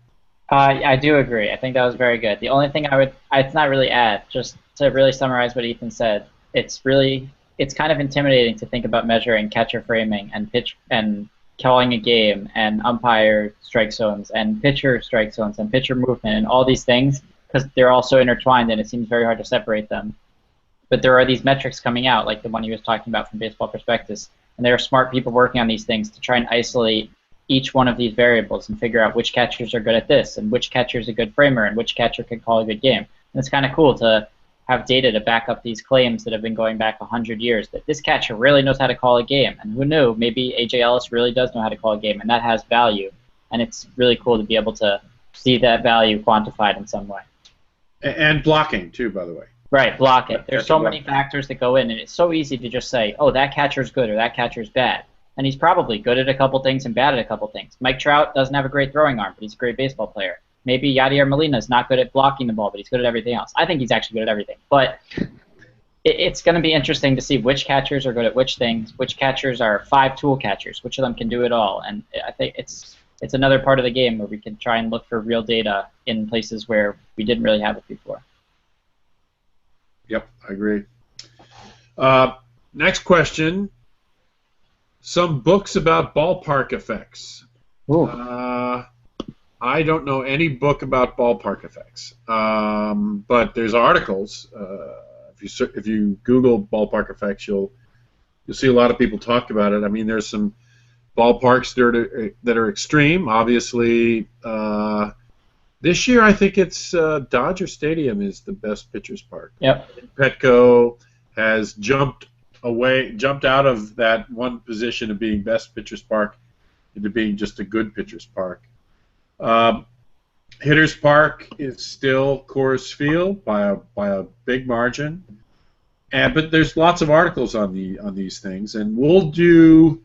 I do agree. I think that was very good. The only thing it's not really add, just to really summarize what Ethan said, it's kind of intimidating to think about measuring catcher framing and pitch and calling a game and umpire strike zones and pitcher strike zones and pitcher movement and all these things, because they're all so intertwined and it seems very hard to separate them. But there are these metrics coming out, like the one he was talking about from Baseball Prospectus, and there are smart people working on these things to try and isolate each one of these variables and figure out which catchers are good at this and which catcher is a good framer and which catcher can call a good game. And it's kind of cool to have data to back up these claims that have been going back 100 years, that this catcher really knows how to call a game. And who knew, maybe A.J. Ellis really does know how to call a game, and that has value. And it's really cool to be able to see that value quantified in some way. And blocking, too, by the way. Right, blocking. There's so many factors that go in, and it's so easy to just say, oh, that catcher's good or that catcher's bad. And he's probably good at a couple things and bad at a couple things. Mike Trout doesn't have a great throwing arm, but he's a great baseball player. Maybe Yadier Molina's not good at blocking the ball, but he's good at everything else. I think he's actually good at everything. But it's going to be interesting to see which catchers are good at which things, which catchers are five-tool catchers, which of them can do it all. And I think it's another part of the game where we can try and look for real data in places where we didn't really have it before. Yep, I agree. Next question. Some books about ballpark effects. I don't know any book about ballpark effects, but there's articles. If you Google ballpark effects, you'll see a lot of people talk about it. I mean, there's some ballparks that are extreme. Obviously, this year I think it's Dodger Stadium is the best pitcher's park. Yep. Petco has jumped out of that one position of being best pitcher's park into being just a good pitcher's park. Hitter's Park is still Coors Field by a big margin, but there's lots of articles on these things, and we'll do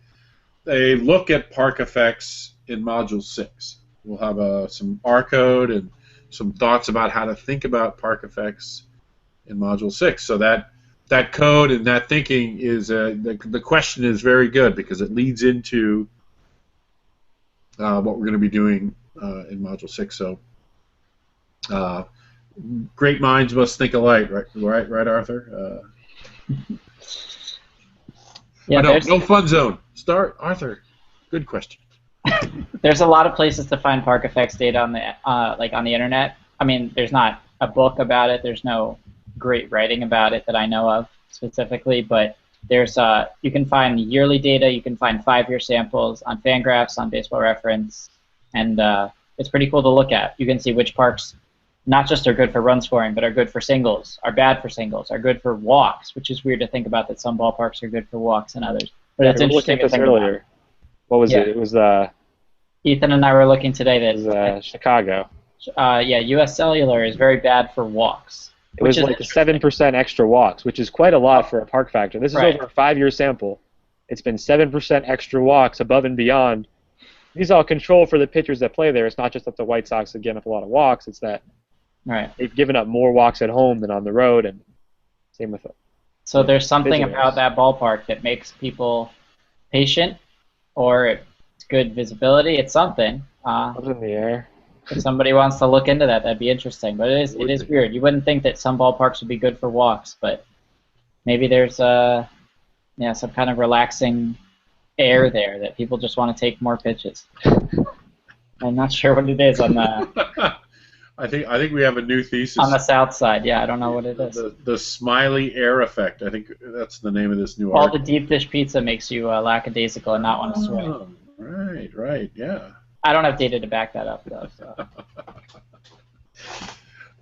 a look at park effects in Module 6. We'll have some R code and some thoughts about how to think about park effects in Module 6. So that code and that thinking is the question is very good because it leads into what we're going to be doing in Module 6. So great minds must think alike, right, Arthur? Yeah, no fun zone. Start, Arthur. Good question. There's a lot of places to find park effects data on the internet. I mean, there's not a book about it. There's no great writing about it that I know of specifically, but there's you can find yearly data. You can find 5-year samples on Fangraphs, on Baseball Reference, and it's pretty cool to look at. You can see which parks not just are good for run scoring, but are good for singles, are bad for singles, are good for walks, which is weird to think about that some ballparks are good for walks and others. But it's interesting to think earlier. about. What was it? It was Ethan and I were looking today that it was Chicago. U.S. Cellular is very bad for walks. It was like 7% extra walks, which is quite a lot for a park factor. This is over a 5-year sample. It's been 7% extra walks above and beyond. These are all control for the pitchers that play there. It's not just that the White Sox have given up a lot of walks. It's that they've given up more walks at home than on the road, and same with it. So there's something about that ballpark that makes people patient, or it's good visibility. It's something. Up in the air. If somebody wants to look into that, that'd be interesting. But it is weird. You wouldn't think that some ballparks would be good for walks, but maybe there's some kind of relaxing air there that people just want to take more pitches. I'm not sure what it is on the. I think we have a new thesis on the south side. Yeah, I don't know what it is. The smiley air effect. I think that's the name of this new All article. the deep dish pizza makes you lackadaisical and not want to swim. Right, yeah. I don't have data to back that up, though. So.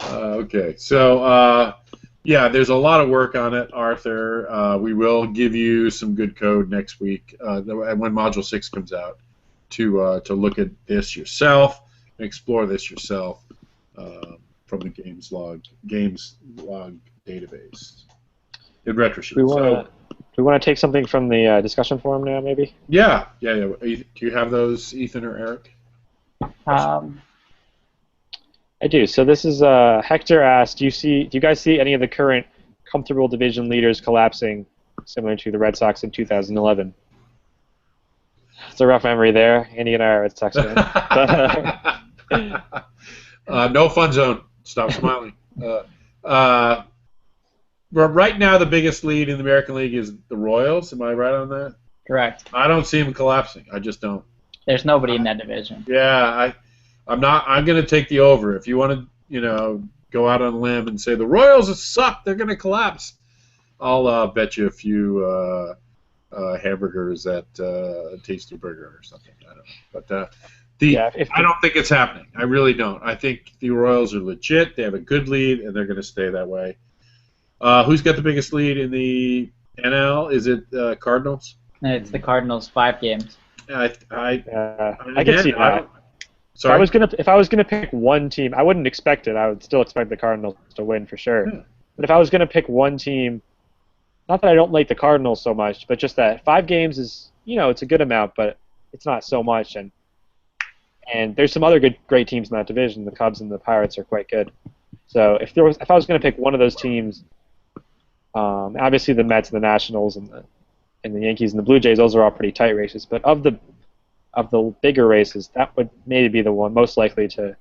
Okay, so there's a lot of work on it, Arthur. We will give you some good code next week when Module 6 comes out to look at this yourself, and explore this yourself from the games log database in RetroSheet. Do we want to take something from the discussion forum now, maybe? Yeah. Do you have those, Ethan or Eric? I do. So this is Hector asked, do you guys see any of the current comfortable division leaders collapsing, similar to the Red Sox in 2011? It's a rough memory there. Andy and I are Red Sox fans. No fun zone. Stop smiling. Right now, the biggest lead in the American League is the Royals. Am I right on that? Correct. I don't see them collapsing. I just don't. There's nobody in that division. Yeah, I'm not. I'm going to take the over. If you want to, go out on a limb and say the Royals suck, they're going to collapse, I'll bet you a few hamburgers at Tasty Burger or something. I don't know. But I don't think it's happening. I really don't. I think the Royals are legit. They have a good lead, and they're going to stay that way. Who's got the biggest lead in the NL? Is it Cardinals? It's the Cardinals, 5 games. I can see that. Sorry? If I was gonna pick one team, I wouldn't expect it. I would still expect the Cardinals to win for sure. Yeah. But if I was gonna pick one team, not that I don't like the Cardinals so much, but just that 5 games is, it's a good amount, but it's not so much. And there's some other great teams in that division. The Cubs and the Pirates are quite good. So if I was gonna pick one of those teams, obviously the Mets and the Nationals and the Yankees and the Blue Jays, those are all pretty tight races. But of the bigger races, that would maybe be the one most likely to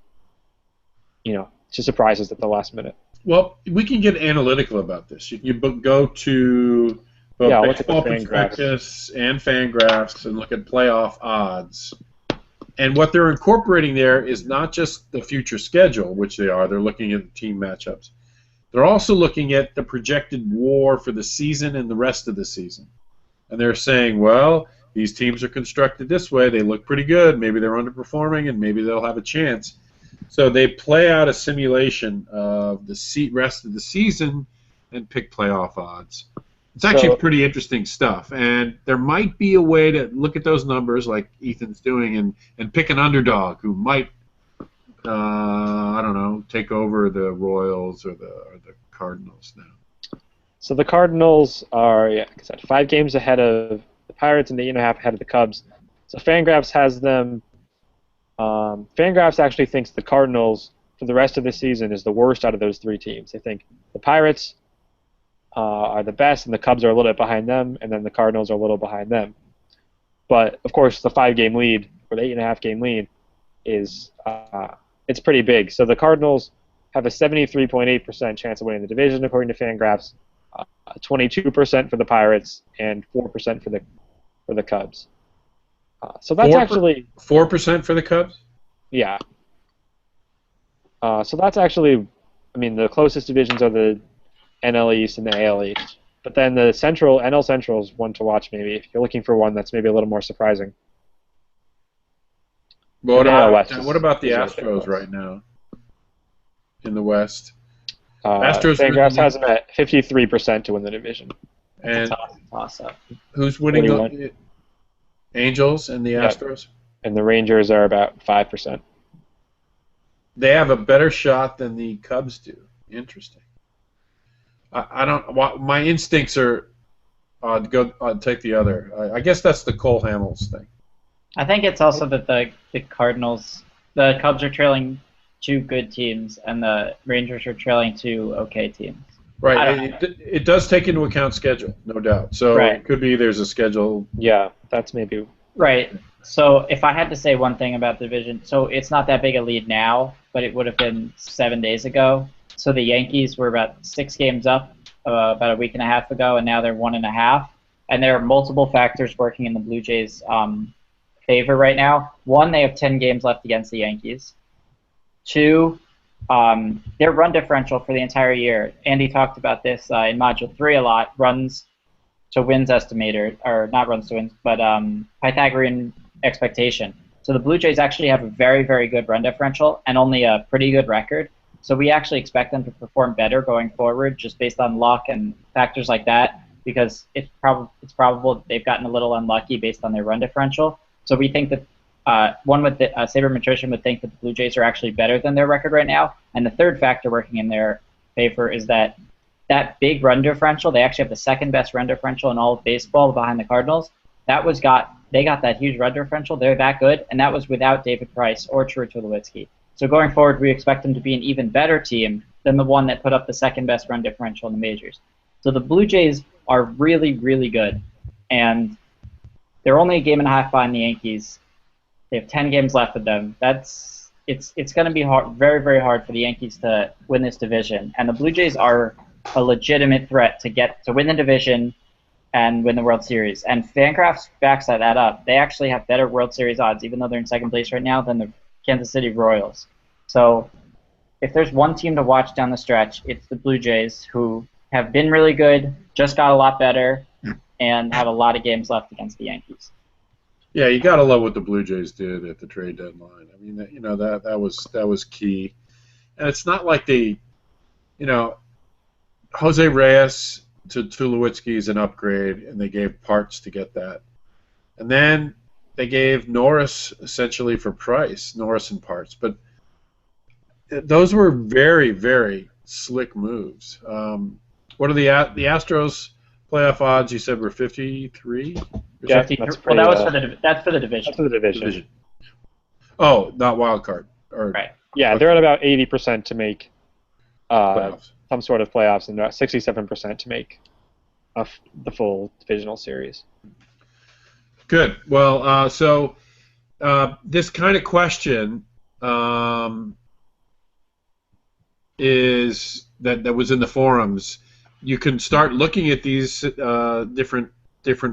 surprise us at the last minute. Well, we can get analytical about this. You go to both Baseball Prospectus and Fangraphs and look at playoff odds. And what they're incorporating there is not just the future schedule, which they are. They're looking at the team matchups. They're also looking at the projected WAR for the season and the rest of the season. And they're saying, well, these teams are constructed this way. They look pretty good. Maybe they're underperforming, and maybe they'll have a chance. So they play out a simulation of the rest of the season and pick playoff odds. It's actually pretty interesting stuff, and there might be a way to look at those numbers like Ethan's doing and pick an underdog who might, I don't know, take over the Royals or the Cardinals now. So the Cardinals are, like I said, 5 games ahead of the Pirates and 8.5 ahead of the Cubs. So Fangraphs has them. Fangraphs actually thinks the Cardinals for the rest of the season is the worst out of those 3 teams. They think the Pirates are the best, and the Cubs are a little bit behind them, and then the Cardinals are a little behind them. But of course, the 5-game lead or the 8.5-game lead is it's pretty big. So the Cardinals have a 73.8% chance of winning the division according to Fangraphs, 22% for the Pirates, and 4% for the Cubs. So that's actually 4% for the Cubs. Yeah. So that's actually, I mean, the closest divisions are the NL East and the AL East. But then the NL Central is one to watch maybe if you're looking for one that's maybe a little more surprising. What about the Astros right now in the West? Astros Fangraphs has them at 53% to win the division. And toss-up. Who's winning the Angels and the Astros? And the Rangers are about 5%. They have a better shot than the Cubs do. Interesting. I don't. My instincts are take the other. I guess that's the Cole Hamels thing. I think it's also that the Cubs are trailing 2 good teams, and the Rangers are trailing 2 okay teams. Right. It does take into account schedule, no doubt. So It could be there's a schedule. Yeah, that's maybe. Right. So if I had to say one thing about the division, so it's not that big a lead now, but it would have been 7 days ago. So the Yankees were about 6 games up about a week and a half ago, and now they're 1.5. And there are multiple factors working in the Blue Jays' favor right now. 1, they have 10 games left against the Yankees. 2, their run differential for the entire year. Andy talked about this in Module 3 a lot. Runs to wins estimator, or not runs to wins, but Pythagorean expectation. So the Blue Jays actually have a very, very good run differential and only a pretty good record. So we actually expect them to perform better going forward just based on luck and factors like that, because it's probable that they've gotten a little unlucky based on their run differential. So we think that sabermetrician would think that the Blue Jays are actually better than their record right now. And the third factor working in their favor is that big run differential, they actually have the second best run differential in all of baseball behind the Cardinals. They got that huge run differential. They're that good, and that was without David Price or True Tulowitzki. So going forward, we expect them to be an even better team than the one that put up the second best run differential in the majors. So the Blue Jays are really, really good, and they're only a game and a half behind the Yankees. They have 10 games left with them. It's going to be hard, very, very hard for the Yankees to win this division, and the Blue Jays are a legitimate threat to win the division and win the World Series. And Fangraphs backs that up. They actually have better World Series odds, even though they're in second place right now, than the Kansas City Royals. So if there's one team to watch down the stretch, it's the Blue Jays, who have been really good, just got a lot better, and have a lot of games left against the Yankees. Yeah, you gotta love what the Blue Jays did at the trade deadline. I mean, that was key, and it's not like Jose Reyes to Tulowitzki is an upgrade, and they gave parts to get that, and then they gave Norris essentially for Price, Norris and parts, but those were very, very slick moves. What are the Astros playoff odds? You said were 53. Yeah, that's for the That's for the division. Oh, not wild card. Right. Yeah, they're at about 80% to make some sort of playoffs, and about 67% to make the full divisional series. Good. Well, so this kind of question is that was in the forums. You can start looking at these different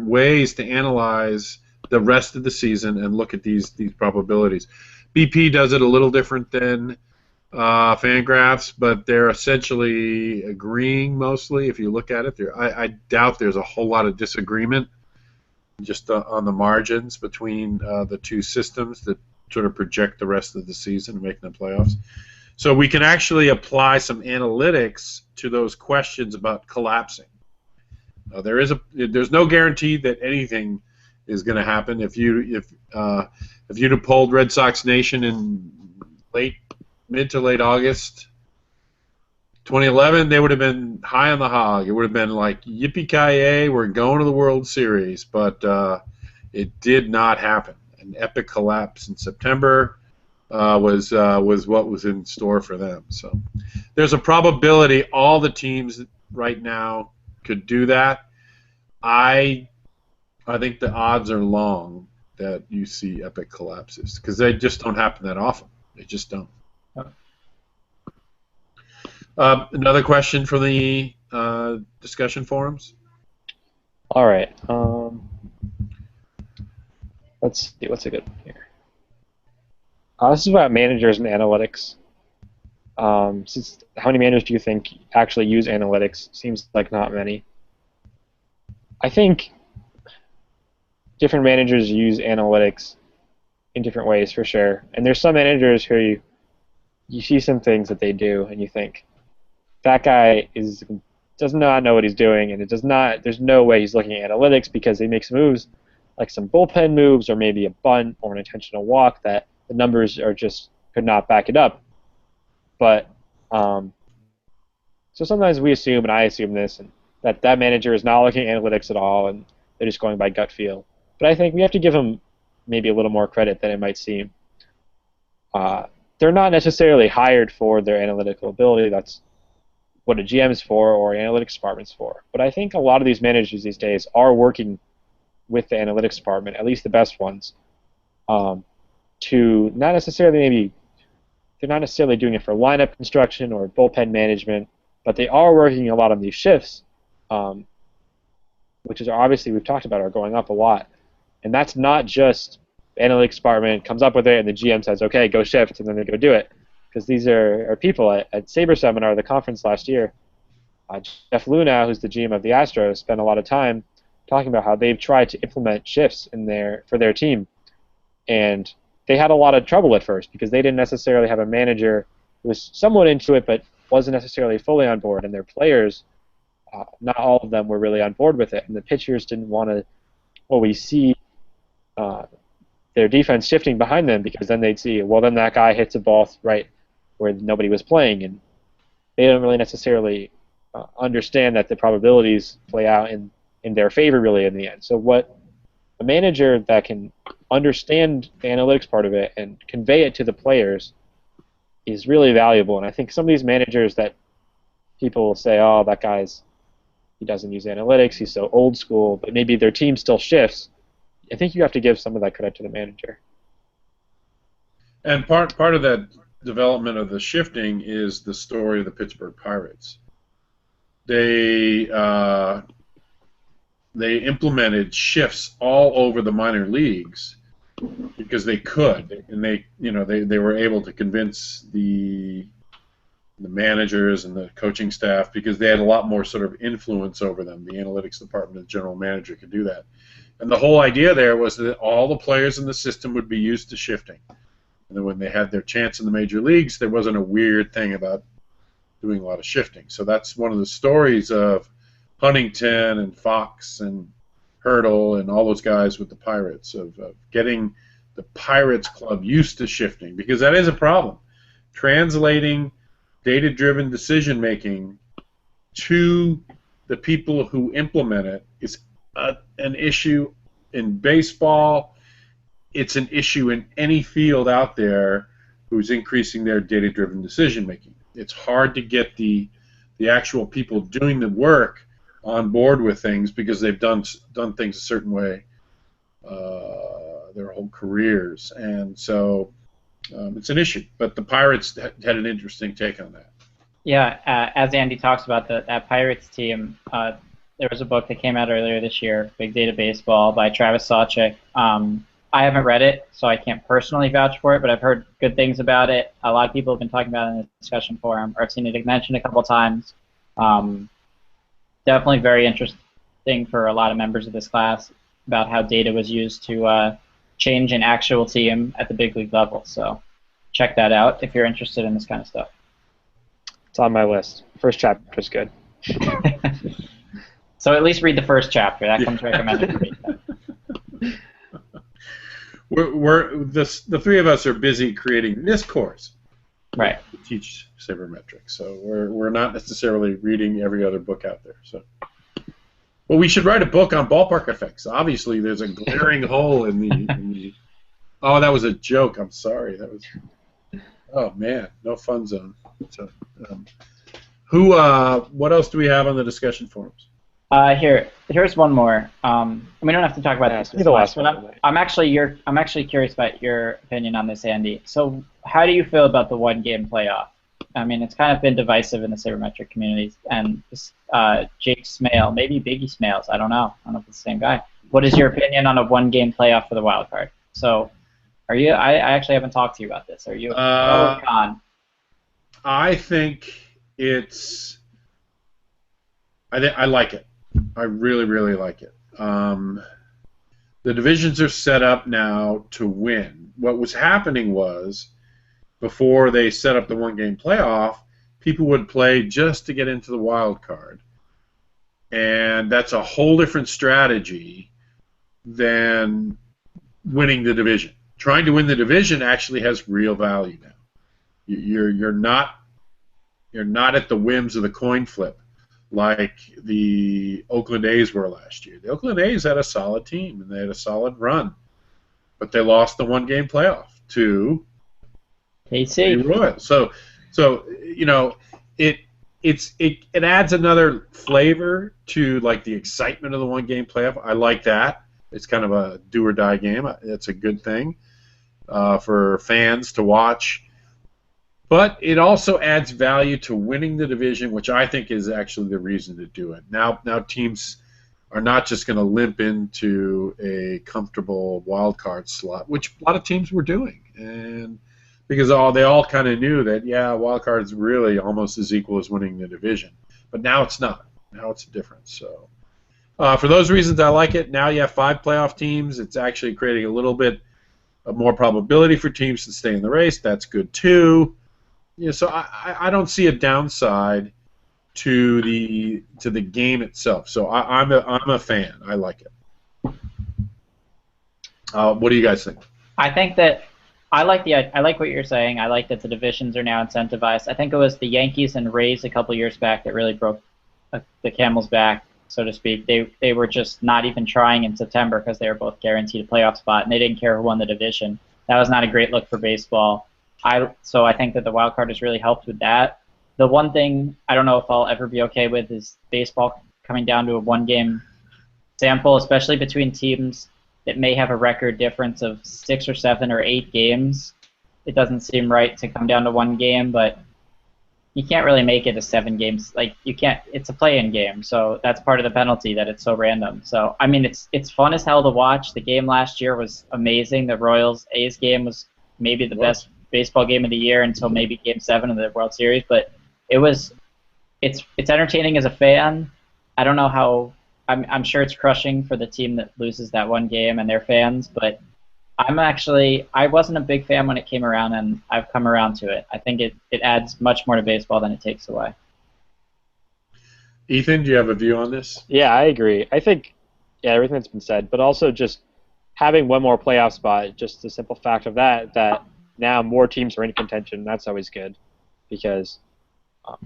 ways to analyze the rest of the season and look at these probabilities. BP does it a little different than Fangraphs, but they're essentially agreeing mostly. If you look at it, I doubt there's a whole lot of disagreement just on the margins between the two systems that sort of project the rest of the season and making the playoffs. So we can actually apply some analytics to those questions about collapsing. There's no guarantee that anything is going to happen. If you'd have polled Red Sox Nation in mid to late August 2011, they would have been high on the hog. It would have been like, yippee-ki-yay, we're going to the World Series. But it did not happen. An epic collapse in September was what was in store for them. So there's a probability all the teams right now could do that. I think the odds are long that you see epic collapses because they just don't happen that often. They just don't. Another question from the discussion forums? All right. Let's see. What's a good one here? This is about managers and analytics. How many managers do you think actually use analytics? Seems like not many. I think different managers use analytics in different ways for sure. And there's some managers who you see some things that they do and you think, that guy does not know what he's doing, and there's no way he's looking at analytics because he makes moves like some bullpen moves or maybe a bunt or an intentional walk that the numbers are just could not back it up. But so sometimes we assume, and I assume this, and that manager is not looking at analytics at all, and they're just going by gut feel. But I think we have to give them maybe a little more credit than it might seem. They're not necessarily hired for their analytical ability. That's what a GM is for or an analytics department's for. But I think a lot of these managers these days are working with the analytics department, at least the best ones, to not necessarily they're not necessarily doing it for lineup construction or bullpen management, but they are working a lot on these shifts, which is obviously we've talked about are going up a lot. And that's not just the analytics department comes up with it and the GM says, okay, go shift, and then they go do it. Because these are people at SABR Seminar, the conference last year. Jeff Luna, who's the GM of the Astros, spent a lot of time talking about how they've tried to implement shifts for their team. And they had a lot of trouble at first because they didn't necessarily have a manager who was somewhat into it but wasn't necessarily fully on board. And their players, not all of them were really on board with it. And the pitchers didn't want to, we see their defense shifting behind them because then they'd see, well, then that guy hits a ball right where nobody was playing. And they don't really necessarily understand that the probabilities play out in their favor really in the end. So what a manager that can understand the analytics part of it and convey it to the players is really valuable. And I think some of these managers that people will say, oh, that he doesn't use analytics, he's so old school, but maybe their team still shifts. I think you have to give some of that credit to the manager. And part of that development of the shifting is the story of the Pittsburgh Pirates. They implemented shifts all over the minor leagues because they could, and they were able to convince the managers and the coaching staff because they had a lot more sort of influence over them. The analytics department, the general manager could do that. And the whole idea there was that all the players in the system would be used to shifting. And then when they had their chance in the major leagues, there wasn't a weird thing about doing a lot of shifting. So that's one of the stories of Huntington and Fox and Hurdle and all those guys with the Pirates, of getting the Pirates club used to shifting, because that is a problem. Translating data-driven decision-making to the people who implement it is an issue in baseball. It's an issue in any field out there who's increasing their data-driven decision-making. It's hard to get the actual people doing the work on board with things because they've done things a certain way their whole careers, and so it's an issue. But the Pirates had an interesting take on that. Yeah, as Andy talks about that Pirates team, there was a book that came out earlier this year, Big Data Baseball by Travis Sawchik. I haven't read it, so I can't personally vouch for it, but I've heard good things about it. A lot of people have been talking about it in the discussion forum, or I've seen it mentioned a couple times. Definitely very interesting for a lot of members of this class about how data was used to change an actual team at the big league level. So check that out if you're interested in this kind of stuff. It's on my list. First chapter is good. So at least read the first chapter. That comes recommended for me. The three of us are busy creating this course. Right. To teach sabermetrics. So we're not necessarily reading every other book out there. So, well, we should write a book on ballpark effects. Obviously, there's a glaring hole in the. Oh, that was a joke. I'm sorry. That was. Oh man, no fun zone. So, what else do we have on the discussion forums? Here's one more. We don't have to talk about this the last but one. I'm actually curious about your opinion on this, Andy. So, how do you feel about the one-game playoff? I mean, it's kind of been divisive in the sabermetric communities, and Jake Smale, maybe Biggie Smales, I don't know if it's the same guy. What is your opinion on a one-game playoff for the wild card? So, are you? I actually haven't talked to you about this. Are you pro or con? I think it's. I like it. I really, really like it. The divisions are set up now to win. What was happening was, before they set up the one-game playoff, people would play just to get into the wild card. And that's a whole different strategy than winning the division. Trying to win the division actually has real value now. You're not at the whims of the coin flip like the Oakland A's were last year. The Oakland A's had a solid team and they had a solid run, but they lost the one-game playoff to KC. the Royals. So you know, it adds another flavor to like the excitement of the one-game playoff. I like that. It's kind of a do or die game. It's a good thing for fans to watch. But it also adds value to winning the division, which I think is actually the reason to do it. Now teams are not just going to limp into a comfortable wild card slot, which a lot of teams were doing, and because they all kind of knew that wild card is really almost as equal as winning the division. But now it's not. Now it's different. So for those reasons, I like it. Now you have 5 playoff teams. It's actually creating a little bit of more probability for teams to stay in the race. That's good too. So I don't see a downside to the game itself. So I'm a fan. I like it. What do you guys think? I think that I like what you're saying. I like that the divisions are now incentivized. I think it was the Yankees and Rays a couple years back that really broke the camel's back, so to speak. They were just not even trying in September because they were both guaranteed a playoff spot, and they didn't care who won the division. That was not a great look for baseball. So I think that the wild card has really helped with that. The one thing I don't know if I'll ever be okay with is baseball coming down to a one-game sample, especially between teams that may have a record difference of 6 or 7 or 8 games. It doesn't seem right to come down to one game, but you can't really make it a 7 games. Like you can't. It's a play-in game, so that's part of the penalty that it's so random. So I mean, it's fun as hell to watch. The game last year was amazing. The Royals A's game was maybe the best baseball game of the year until maybe Game 7 of the World Series, but it's entertaining as a fan. I don't know how. I'm sure it's crushing for the team that loses that one game and their fans, but I wasn't a big fan when it came around, and I've come around to it. I think it adds much more to baseball than it takes away. Ethan, do you have a view on this? Yeah, I agree. I think everything that's been said, but also just having one more playoff spot, just the simple fact of that now more teams are in contention. That's always good because,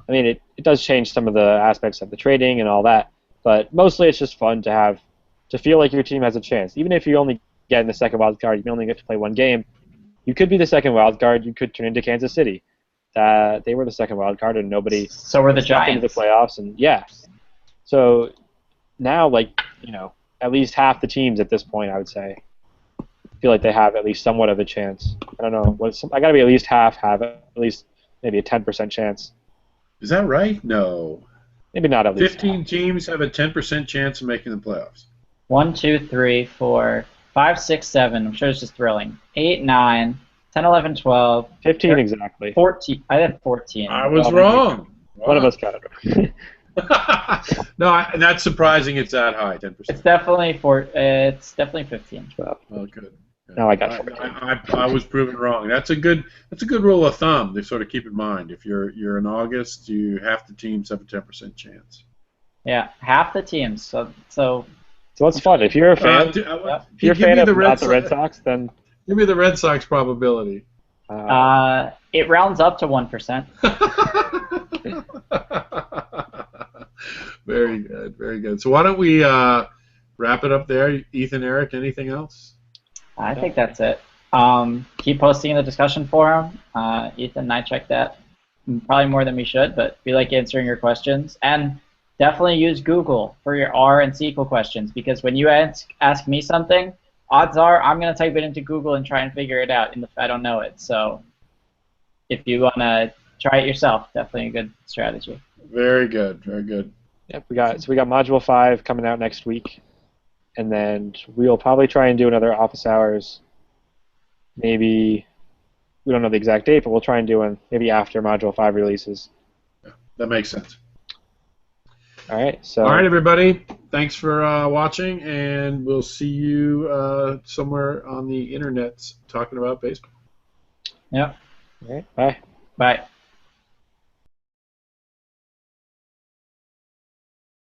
it does change some of the aspects of the trading and all that, but mostly it's just fun to feel like your team has a chance. Even if you only get in the second wild card, you only get to play one game, you could be the second wild card. You could turn into Kansas City. They were the second wild card and nobody. So were the Giants into the playoffs, and so now at least half the teams at this point, I would say, feel like they have at least somewhat of a chance. I don't know. I got to be at least half have at least maybe a 10% chance. Is that right? No. Maybe not at least 15 half. teams have a 10% chance of making the playoffs. 1, 2, 3, 4, 5, 6, 7. I'm sure it's just thrilling. 8, 9, 10, 11, 12. 15 exactly. 14. I had 14. I was wrong. One of us got it right. No, that's surprising. It's that high, 10%. It's definitely It's definitely 15. Oh, good. Now I got 14. I was proven wrong. That's a good rule of thumb to sort of keep in mind. If you're in August, half the teams have a 10% chance. Yeah, half the teams. So it's fun. If you're a fan, if you're a fan of the Red Sox, then give me the Red Sox probability. it rounds up to 1%. Very good, very good. So why don't we wrap it up there? Ethan, Eric, anything else? I think that's it. Keep posting in the discussion forum. Ethan and I check that probably more than we should, but we like answering your questions. And definitely use Google for your R and SQL questions, because when you ask me something, odds are I'm going to type it into Google and try and figure it out if I don't know it. So if you want to try it yourself, definitely a good strategy. Very good, very good. Yep, we got Module 5 coming out next week, and then we'll probably try and do another office hours. Maybe we don't know the exact date, but we'll try and do one maybe after Module 5 releases. Yeah, that makes sense. All right. So. All right, everybody. Thanks for watching, and we'll see you somewhere on the internet talking about baseball. Yep. All right. Bye. Bye.